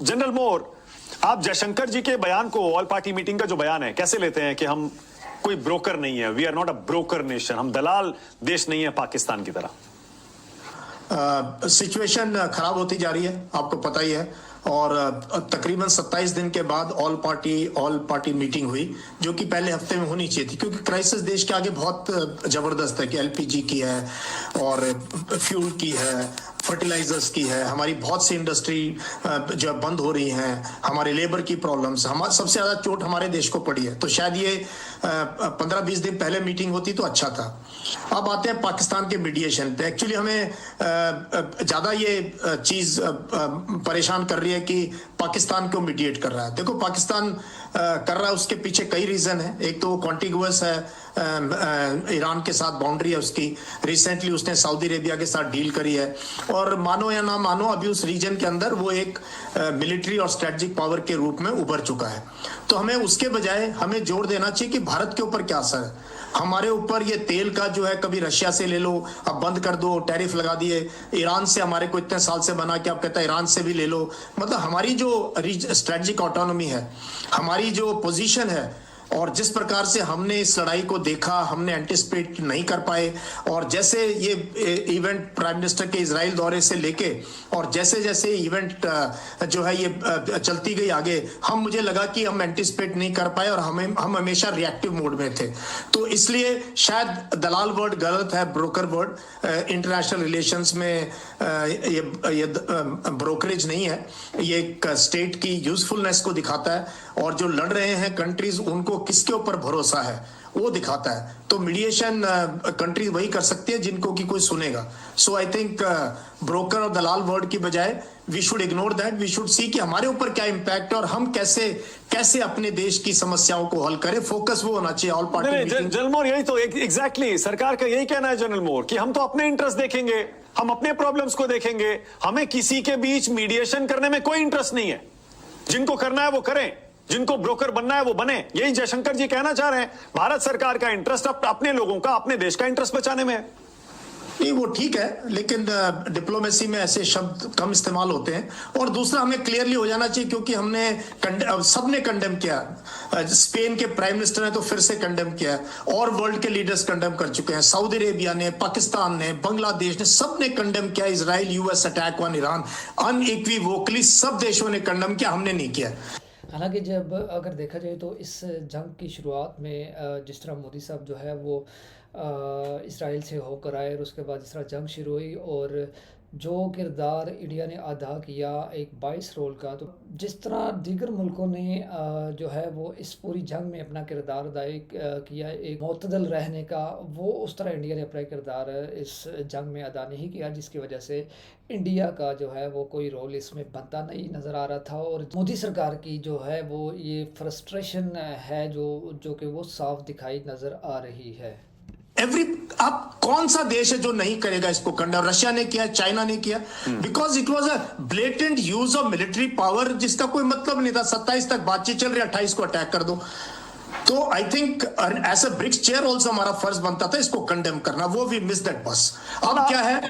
General मोर, आप जयशंकर जी के बयान को, ऑल पार्टी मीटिंग का जो बयान है, कैसे लेते हैं कि हम कोई ब्रोकर नहीं है, we are not a broker nation, हम दलाल देश नहीं है पाकिस्तान की तरह? सिचुएशन खराब होती जा रही है, आपको पता ही है। और तकरीबन 27 दिन के बाद ऑल पार्टी मीटिंग हुई, जो कि पहले हफ्ते में होनी चाहिए थी, क्योंकि क्राइसिस देश के आगे बहुत जबरदस्त है कि एलपीजी की है और फ्यूल की है, फर्टिलाइजर्स की है, हमारी बहुत सी इंडस्ट्री जो बंद हो रही हैं, हमारे लेबर की प्रॉब्लम्स, हमारा सबसे ज्यादा चोट हमारे देश को पड़ी है। तो शायद ये 15-20 दिन पहले मीटिंग होती तो अच्छा था। अब आते हैं पाकिस्तान के मीडिएशन पे। एक्चुअली हमें ज्यादा ये चीज परेशान कर रही है कि पाकिस्तान क्यों मीडिएट कर रहा है। देखो, पाकिस्तान कर रहा है, उसके पीछे कई रीजन है। एक तो कॉन्टिगुअस है, ईरान के साथ बाउंड्री है उसकी, रिसेंटली उसने सऊदी अरेबिया के साथ डील करी है, और मानो या ना मानो अभी उस रीजन के अंदर वो एक मिलिट्री और स्ट्रेटजिक पावर के रूप में उभर चुका है। तो हमें उसके बजाय हमें जोर देना चाहिए कि भारत के ऊपर क्या असर है। हमारे ऊपर ये तेल का जो है, कभी रशिया से ले लो, अब बंद कर दो, टैरिफ लगा दिए, ईरान से हमारे को इतने साल से बना के आप कहता है ईरान से भी ले लो। मतलब हमारी जो स्ट्रेटजिक ऑटोनॉमी है, हमारी जो पोजीशन है, और जिस प्रकार से हमने इस लड़ाई को देखा, हमने एंटिसिपेट नहीं कर पाए, और जैसे ये इवेंट प्राइम मिनिस्टर के इजराइल दौरे से लेके और जैसे जैसे इवेंट जो है ये चलती गई आगे, मुझे लगा कि हम एंटिसिपेट नहीं कर पाए और हम हमेशा रिएक्टिव मोड में थे। तो इसलिए शायद दलाल वर्ड गलत है, ब्रोकर वर्ड इंटरनेशनल रिलेशंस में ये ब्रोकरेज नहीं है, ये एक स्टेट की यूजफुलनेस को दिखाता है, और जो लड़ रहे हैं कंट्रीज, उनको किसके ऊपर भरोसा है वो दिखाता है। तो मीडिएशन कंट्रीज वही कर सकती है जिनको कि कोई सुनेगा। सो आई थिंक ब्रोकर और दलाल वर्ड की बजाय we should ignore that, we should see कि हमारे ऊपर क्या इंपैक्ट है और हम कैसे अपने देश की समस्याओं को हल करें। फोकस वो होना चाहिए ऑल पार्टी। जनरल मोर, यही तो एग्जैक्टली सरकार का यही कहना है जनरल मोर, कि हम तो अपने इंटरेस्ट देखेंगे, हम अपने प्रॉब्लम्स को देखेंगे, हमें किसी के बीच मीडिएशन करने में कोई इंटरेस्ट नहीं है। जिनको करना है वो करें, जिनको ब्रोकर बनना है वो बने। यही जयशंकर जी कहना चाह रहे हैं। भारत सरकार का इंटरेस्ट अपने लोगों का, अपने देश का इंटरेस्ट बचाने में है। नहीं, वो ठीक है, लेकिन डिप्लोमेसी में ऐसे शब्द कम इस्तेमाल होते हैं। और दूसरा, हमें क्लियरली हो जाना चाहिए, क्योंकि सबने कंडेम किया। स्पेन के प्राइम मिनिस्टर ने तो फिर से कंडेम किया है, और वर्ल्ड के लीडर्स कंडेम कर चुके हैं। सऊदी अरेबिया ने, पाकिस्तान ने, बांग्लादेश ने, सबने कंडेम किया Israel US attack on Iran. Unequivocally सब देशों ने कंडेम किया, हमने नहीं किया। हालांकि जब अगर देखा जाए तो इस जंग की शुरुआत में जिस तरह मोदी साहब जो है वो इसराइल से होकर आए, और उसके बाद जिस तरह जंग शुरू हुई, और जो किरदार इंडिया ने अदा किया एक 22 रोल का, तो जिस तरह दीगर मुल्कों ने जो है वो इस पूरी जंग में अपना किरदार अदा किया एक मुतदल रहने का, वो उस तरह इंडिया ने अपना किरदार इस जंग में अदा नहीं किया, जिसकी वजह से इंडिया का जो है वो कोई रोल इसमें बनता नहीं नज़र आ रहा था। और मोदी सरकार की जो है वो ये फ्रस्ट्रेशन है जो कि वो साफ दिखाई नज़र आ रही है। आप कौन सा देश है जो नहीं करेगा इसको कंडेम? रशिया ने किया, चाइना ने किया, because it was a blatant use of military power, जिसका कोई मतलब नहीं था। 27 तक बातचीत चल रही, 28 को अटैक कर दो। तो I think as a BRICS chair also हमारा फर्ज बनता था इसको कंडेम करना, वो वी मिस दैट बस। अब क्या है,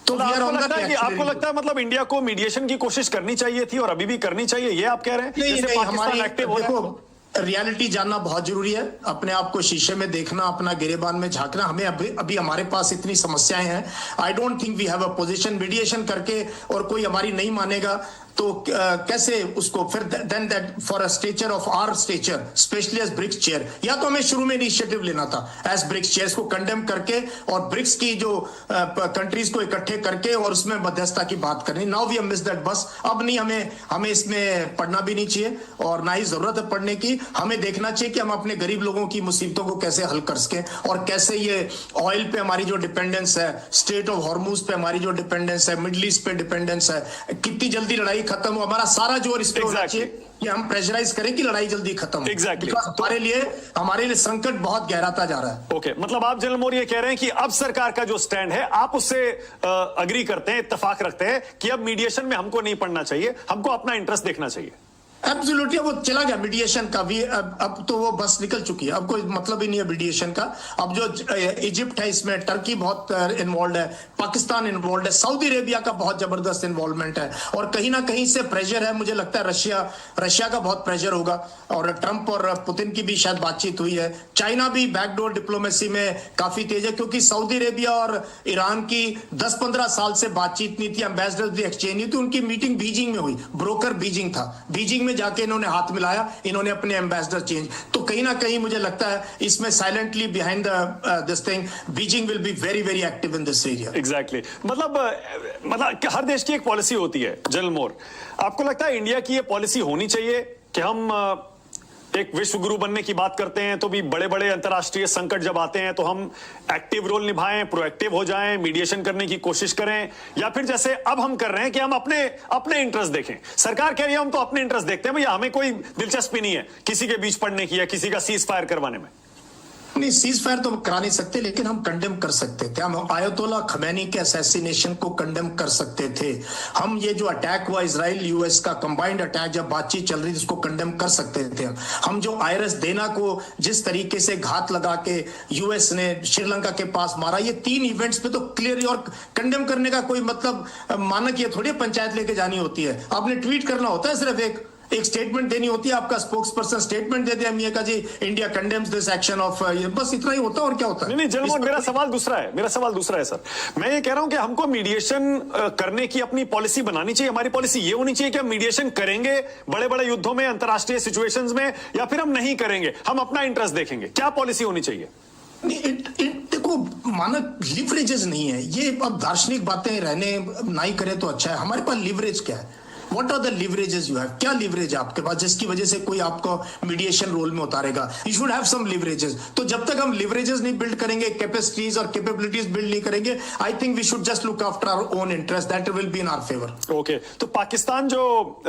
तो आपको लगता है मतलब इंडिया को मीडिएशन की कोशिश करनी चाहिए थी और अभी भी करनी चाहिए, ये आप कह रहे हैं? नहीं, हमारी देखो, रियलिटी जानना बहुत जरूरी है, अपने आप को शीशे में देखना, अपना गिरेबान में झांकना। हमें अभी हमारे पास इतनी समस्याएं हैं। I don't think we have a position. Mediation करके और कोई हमारी नहीं मानेगा तो कैसे उसको फिर then that for a stature of our stature, specially as BRICS chair, या तो हमें शुरू में इनिशिएटिव लेना था एज ब्रिक्स चेयर को कंडेम करके, और ब्रिक्स की जो कंट्रीज को इकट्ठे करके और उसमें मध्यस्थता की बात करनी। Now we have miss that bus. अब नहीं, हमें इसमें पढ़ना भी नहीं चाहिए और ना ही जरूरत है पढ़ने की। हमें देखना चाहिए कि हम अपने गरीब लोगों की मुसीबतों को कैसे हल कर सकें, और कैसे ये ऑयल पे हमारी जो डिपेंडेंस है, स्टेट ऑफ हॉर्मूज पे हमारी जो डिपेंडेंस है, मिडिल ईस्ट पे डिपेंडेंस है, कितनी जल्दी लड़ाई खत्म हो। हमारा सारा जोर इस पे होना चाहिए कि हम प्रेशराइज करें कि लड़ाई जल्दी खत्म हो। हमारे लिए संकट बहुत गहराता जा रहा है। ओके, मतलब आप जनरल मोर ये कह रहे हैं कि अब सरकार का जो स्टैंड है, आप उससे अग्री करते हैं, इत्तेफाक रखते हैं कि अब मीडिएशन में हमको नहीं पढ़ना चाहिए, हमको अपना इंटरेस्ट देखना चाहिए। एब्सोल्युटली वो चला गया मीडिएशन का भी। अब तो वो बस निकल चुकी है, अब कोई मतलब ही नहीं है मीडिएशन का। अब जो इजिप्ट है इसमें, टर्की बहुत इन्वॉल्व है, पाकिस्तान इन्वॉल्व है, सऊदी अरेबिया का बहुत जबरदस्त इन्वॉल्वमेंट है, और कहीं ना कहीं से प्रेशर है। मुझे लगता है रशिया का बहुत प्रेशर होगा, और ट्रंप और पुतिन की भी शायद बातचीत हुई है। चाइना भी बैकडोर डिप्लोमेसी में काफी तेज है, क्योंकि सऊदी अरेबिया और ईरान की 10-15 साल से बातचीत नहीं थी, एम्बेसडर भी एक्सचेंज नहीं थी। उनकी मीटिंग बीजिंग में हुई, ब्रोकर बीजिंग था, बीजिंग में जाके इन्होंने हाथ मिलाया, इन्होंने अपने एम्बेसडर चेंज। तो कहीं ना कहीं मुझे लगता है इसमें silently behind this thing Beijing will be very very active in this area. Exactly मतलब हर देश की एक पॉलिसी होती है। जनरल मोर, आपको लगता है इंडिया की ये पॉलिसी होनी चाहिए कि हम एक विश्व गुरु बनने की बात करते हैं, तो भी बड़े बड़े अंतर्राष्ट्रीय संकट जब आते हैं तो हम एक्टिव रोल निभाएं, प्रोएक्टिव हो जाएं, मीडिएशन करने की कोशिश करें, या फिर जैसे अब हम कर रहे हैं कि हम अपने इंटरेस्ट देखें? सरकार कह रही है हम तो अपने इंटरेस्ट देखते हैं भैया, हमें कोई दिलचस्पी नहीं है किसी के बीच पड़ने की या किसी का सीज फायर करवाने में। नहीं, सीज फायर तो करा नहीं सकते, लेकिन हम कंडेम कर सकते थे। हम आयतोल्ला खमैनी के असैसिनेशन को कंडेम कर सकते थे। हम ये जो अटैक हुआ इजराइल यूएस का कंबाइंड अटैक, जब बातचीत चल रही थी, उसको कंडेम कर सकते थे। हम जो आयरस देना को जिस तरीके से घात लगा के यूएस ने श्रीलंका के पास मारा, ये 3 इवेंट्स पे तो क्लियर, और कंडेम करने का कोई मतलब मानक ये थोड़ी पंचायत लेके जानी होती है। आपने ट्वीट करना होता है, सिर्फ एक स्टेटमेंट देनी होती है, आपका स्पोक्स पर्सन स्टेटमेंट दे दे, हम ये कहा जी India condemns this action of, बस इतना ही होता है, और क्या होता है? नहीं जनरल, मेरा सवाल दूसरा है सर। मैं ये कह रहा हूं कि हमको मीडिएशन करने की अपनी पॉलिसी बनानी चाहिए। हमारी पॉलिसी ये होनी चाहिए कि हम मीडिएशन करेंगे बड़े बड़े युद्धों में, अंतर्राष्ट्रीय सिचुएशंस में, या फिर हम नहीं करेंगे, हम अपना इंटरेस्ट देखेंगे। क्या पॉलिसी होनी चाहिए? देखो, मानक लिवरेजेस नहीं है ये। अब दार्शनिक बातें रहने नहीं करे तो अच्छा है। हमारे पास लिवरेज क्या है? What are the leverages you have? क्या लीवरेज है आपके पास जिसकी वजह से कोई आपको मीडिएशन रोल में उतारेगा? You should have some leverages. तो जब तक हम लीवरेजेस नहीं बिल्ड करेंगे, कैपेसिटीज और कैपेबिलिटीज बिल्ड नहीं करेंगे, I think we should just look after our own interest, that will be in our favour. Okay, तो पाकिस्तान जो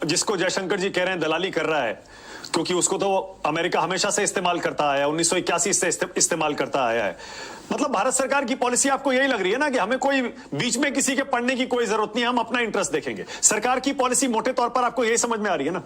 जिसको जयशंकर जी कह रहे हैं दलाली कर रहा है, क्योंकि उसको तो अमेरिका हमेशा से इस्तेमाल करता आया है, 1981 से इस्तेमाल करता आया है। मतलब भारत सरकार की पॉलिसी आपको यही लग रही है ना कि हमें कोई बीच में किसी के पड़ने की कोई जरूरत नहीं है, हम अपना इंटरेस्ट देखेंगे। सरकार की पॉलिसी मोटे तौर पर आपको यही समझ में आ रही है ना?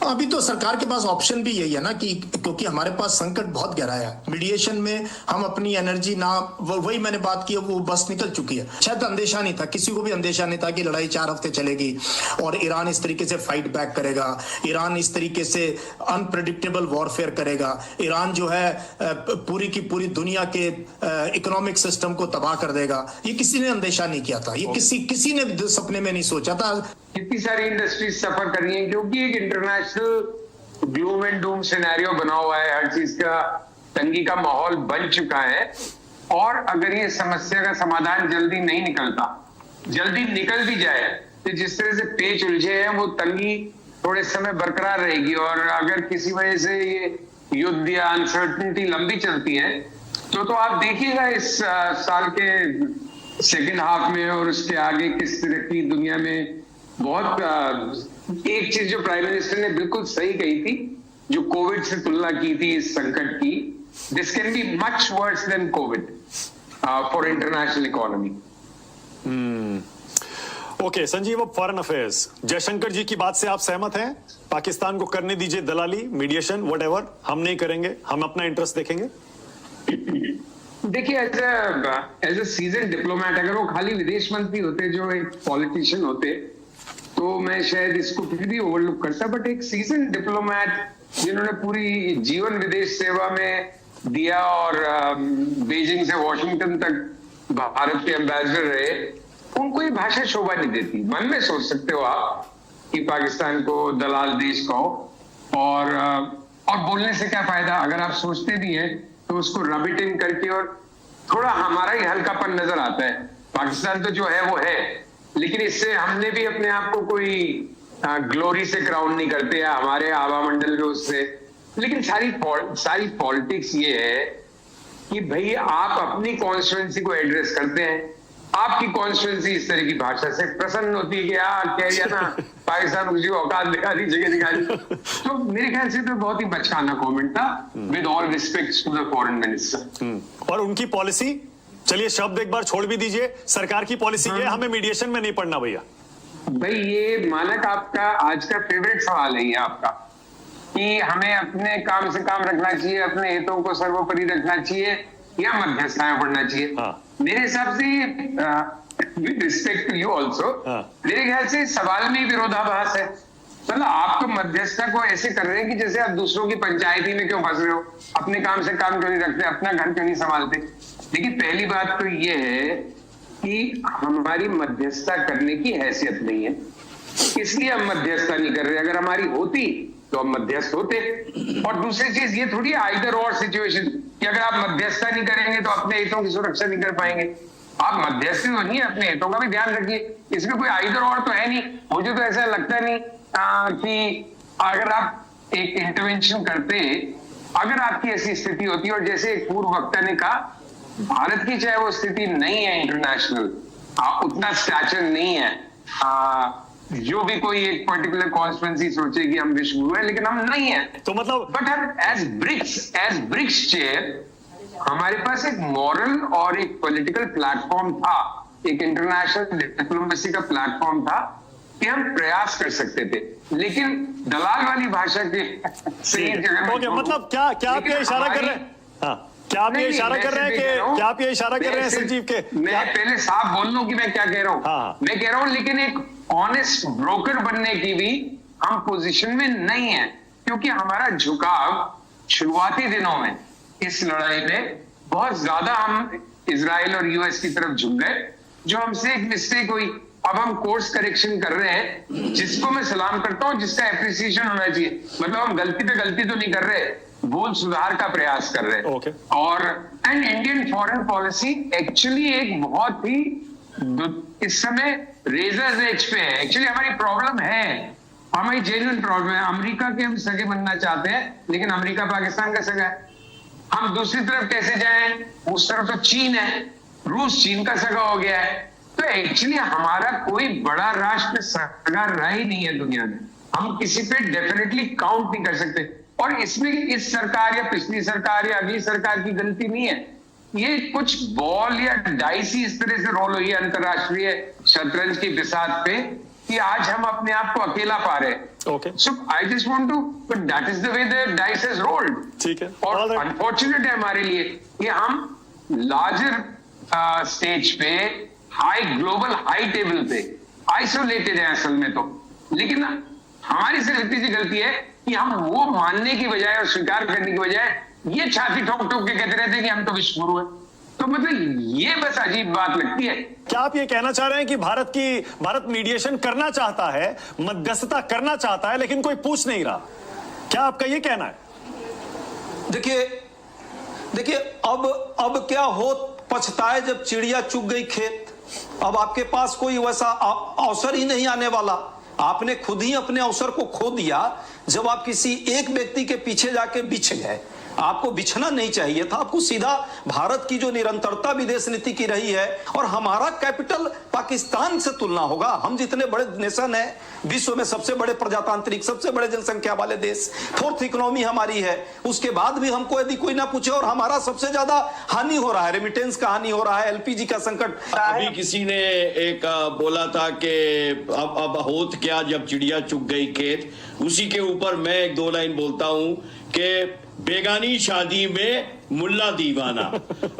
अभी तो सरकार के पास ऑप्शन भी यही है ना, कि क्योंकि हमारे पास संकट बहुत गहरा है मीडिएशन में, हम अपनी एनर्जी ना, वही मैंने बात की, वो बस निकल चुकी है। शायद अंदेशा नहीं था, किसी को भी अंदेशा नहीं था कि लड़ाई 4 हफ्ते चलेगी और ईरान इस तरीके से फाइट बैक करेगा, ईरान इस तरीके से अनप्रेडिक्टेबल वॉरफेयर करेगा, ईरान जो है पूरी की पूरी दुनिया के इकोनॉमिक सिस्टम को तबाह कर देगा। ये किसी ने अंदेशा नहीं किया था, ये किसी ने सपने में नहीं सोचा था। कितनी सारी इंडस्ट्रीज सफर कर रही हैं, क्योंकि एक international gloom and Doom scenario बना हुआ है, हर चीज का तंगी का माहौल बन चुका है। और अगर ये समस्या का समाधान जल्दी नहीं निकलता, जल्दी निकल भी जाए, तो जिस तरह से पेच उलझे हैं, वो तंगी थोड़े समय बरकरार रहेगी। और अगर किसी वजह से ये युद्ध या अनसर्टेनिटी लंबी चलती है, तो आप देखिएगा इस साल के सेकेंड हाफ में और उसके आगे किस तरह की दुनिया में बहुत एक चीज जो प्राइम मिनिस्टर ने बिल्कुल सही कही थी, जो कोविड से तुलना की थी इस संकट की, this can be much worse than Covid for international economy. Okay Sanjeev, अब फॉरेन अफेयर्स, जयशंकर जी की बात से आप सहमत हैं? पाकिस्तान को करने दीजिए दलाली, मीडिएशन, व्हाटएवर, हम नहीं करेंगे, हम अपना इंटरेस्ट देखेंगे। देखिए, एज ए सीजन डिप्लोमेट, अगर वो खाली विदेश मंत्री होते, जो एक पॉलिटिशियन होते, तो मैं शायद इसको फिर भी ओवरलुक करता। बट एक सीजन डिप्लोमेट जिन्होंने पूरी जीवन विदेश सेवा में दिया और बीजिंग से वॉशिंगटन तक भारत के एम्बेसडर रहे, उनको ये भाषा शोभा नहीं देती। मन में सोच सकते हो आप कि पाकिस्तान को दलाल देश कहो, और बोलने से क्या फायदा? अगर आप सोचते भी हैं तो उसको रब इट इन करके, और थोड़ा हमारा ही हल्कापन नजर आता है। पाकिस्तान तो जो है वो है, लेकिन इससे हमने भी अपने आप को कोई ग्लोरी से क्राउन नहीं करते, या हमारे आभा मंडल जो उससे। लेकिन सारी पॉलिटिक्स ये है कि भाई आप अपनी कॉन्स्टिट्यूएंसी को एड्रेस करते हैं, आपकी कॉन्स्टिट्यूएंसी इस तरह की भाषा से प्रसन्न होती है कि यार कह दिया ना पाकिस्तान मुझे औकात दिखा दी, जगह दिखा दी। तो मेरे ख्याल से तो बहुत ही बचकाना कमेंट था, with all respect to the foreign minister. और उनकी पॉलिसी, चलिए शब्द एक बार छोड़ भी दीजिए, सरकार की पॉलिसी है हमें मीडिएशन में नहीं पड़ना भैया। भाई ये मानक आपका आज का फेवरेट सवाल है ये आपका, कि हमें अपने काम से काम रखना चाहिए, अपने हितों को सर्वोपरि रखना चाहिए या मध्यस्थता पढ़ना चाहिए। हाँ। मेरे हिसाब से with respect to you also, हाँ। मेरे ख्याल से सवाल में ही विरोधाभास है। मतलब आप तो मध्यस्थता को ऐसे कर रहे हैं कि जैसे आप दूसरों की पंचायती में क्यों फंस रहे हो, अपने काम से काम क्यों नहीं रखते, अपना घर क्यों नहीं संभालते। देखिए पहली बात तो ये है कि हमारी मध्यस्थता करने की हैसियत नहीं है, इसलिए हम मध्यस्थता नहीं कर रहे। अगर हमारी होती तो हम मध्यस्थ होते। और दूसरी चीज ये थोड़ी आइदर और सिचुएशन कि अगर आप मध्यस्थता नहीं करेंगे तो अपने हितों की सुरक्षा नहीं कर पाएंगे। आप मध्यस्थी तो नहीं है, अपने हितों का भी ध्यान रखिए। इसमें कोई आइदर और तो है नहीं। मुझे तो ऐसा लगता नहीं कि अगर आप एक इंटरवेंशन करते, अगर आपकी ऐसी स्थिति होती, और जैसे एक पूर्व वक्ता ने कहा, भारत की चाहे वो स्थिति नहीं है इंटरनेशनल, उतना स्टैचर नहीं है, जो भी कोई एक पर्टिकुलर कॉन्स्टिट्यूएंसी सोचे कि हम विश्व गुरु है, लेकिन हम नहीं है। तो मतलब बट हम एज ब्रिक्स चेयर हमारे पास एक मॉरल और एक पॉलिटिकल प्लेटफॉर्म था, एक इंटरनेशनल डिप्लोमेसी का प्लेटफॉर्म था कि हम प्रयास कर सकते थे। लेकिन दलाल वाली भाषा के सही जगह ओके, मतलब क्या आप ये इशारा कर रहे हैं? हाँ, क्या आप ये इशारा कर रहे हैं कि क्या आप ये इशारा कर रहे हैं संजीव के? मैं पहले साफ बोल लूं कि मैं क्या कह रहा हूं। हाँ। मैं कह रहा हूं लेकिन एक ऑनेस्ट ब्रोकर बनने की भी हम पोजीशन में नहीं है, क्योंकि हमारा झुकाव शुरुआती दिनों में इस लड़ाई में बहुत ज्यादा हम इजराइल और यूएस की तरफ झुक गए, जो हमसे एक मिस्टेक हुई। अब हम कोर्स करेक्शन कर रहे हैं, जिसको मैं सलाम करता हूं, जिसका एप्रिसिएशन होना चाहिए। मतलब हम गलती पे गलती तो नहीं कर रहे, भूल सुधार का प्रयास कर रहे हैं। Okay. और and Indian foreign policy actually एक बहुत ही इस समय रेजर्स एज पे है। एक्चुअली हमारी प्रॉब्लम है, हमारी जेन्युइन प्रॉब्लम है। अमेरिका के हम सगे बनना चाहते हैं, लेकिन अमेरिका पाकिस्तान का सगा है। हम दूसरी तरफ कैसे जाएं? उस तरफ तो चीन है, रूस चीन का सगा हो गया है। तो एक्चुअली हमारा कोई बड़ा राष्ट्र सगा रहा ही नहीं है दुनिया में। हम किसी पे डेफिनेटली काउंट नहीं कर सकते। और इसमें इस सरकार या पिछली सरकार या अगली सरकार की गलती नहीं है। ये कुछ बॉल या डाइसी इस तरह से रोल हुई है अंतरराष्ट्रीय शतरंज की बिसात पे कि आज हम अपने आप को अकेला पा रहे हैं। Okay. So I just want to, but that is the way the dice has rolled. ठीक है। और All right. अनफॉर्चुनेट है हमारे लिए कि हम लार्जर स्टेज पे, ग्लोबल हाई टेबल पे आइसोलेटेड है असल में तो। लेकिन हमारी सिर्फ इतनी सी गलती है कि हम वो मानने की बजाय और स्वीकार करने की बजाय ये छाती ठोक ठोक के कहते रहते हैं कि हम तो विश्व गुरु हैं। तो मतलब ये बस अजीब बात लगती है। क्या आप ये कहना चाह रहे हैं कि भारत मीडिएशन करना चाहता है, मध्यस्थता करना चाहता है, लेकिन कोई पूछ नहीं रहा? क्या आपका ये कहना है? देखिए अब क्या हो, पछताए जब चिड़िया चुग गई खेत। अब आपके पास कोई वैसा अवसर ही नहीं आने वाला। आपने खुद ही अपने अवसर को खो दिया जब आप किसी एक व्यक्ति के पीछे जाके बिछ गए। आपको बिछना नहीं चाहिए था, आपको सीधा भारत की जो निरंतरता विदेश नीति की रही है, और हमारा कैपिटल पाकिस्तान से तुलना होगा। हम जितने बड़े नेशन है, विश्व में सबसे बड़े प्रजातांत्रिक, सबसे बड़े जनसंख्या वाले देश, फोर्थ इकोनॉमी हमारी है, उसके बाद भी हमको यदि कोई ना पूछे और हमारा सबसे ज्यादा हानि हो रहा है, रेमिटेंस का हानि हो रहा है, एलपीजी का संकट। अभी किसी ने एक बोला था कि अब होत क्या जब चिड़िया चुग गई खेत। उसी के ऊपर मैं एक दो लाइन बोलता हूं कि बेगानी शादी में मुल्ला दीवाना।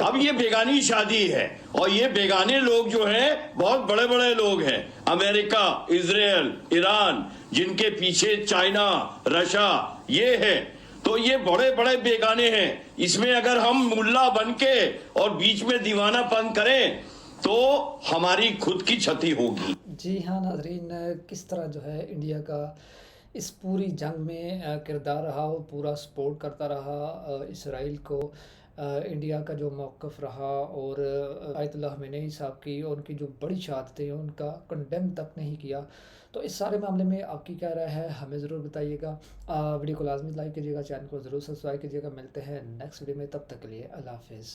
अब ये बेगानी शादी है, और ये बेगाने लोग जो हैं बहुत बड़े बड़े लोग हैं, अमेरिका, इजराइल, ईरान, जिनके पीछे चाइना, रशिया ये है। तो ये बड़े बड़े बेगाने हैं। इसमें अगर हम मुल्ला बन के और बीच में दीवानापन करें तो हमारी खुद की क्षति होगी। जी हाँ नाजरीन, किस तरह जो है इंडिया का इस पूरी जंग में किरदार रहा, वो पूरा सपोर्ट करता रहा इसराइल को। इंडिया का जो मौक़िफ़ रहा, और आयतुल्लाह ख़amenei साहब की और उनकी जो बड़ी शहादतें उनका कंडेम तक नहीं किया। तो इस सारे मामले में आपकी क्या राय है, हमें ज़रूर बताइएगा। वीडियो को लाजमी लाइक कीजिएगा, चैनल को ज़रूर सब्सक्राइब कीजिएगा। मिलते हैं नेक्स्ट वीडियो में, तब तक के लिए अल्लाह हाफ़िज़।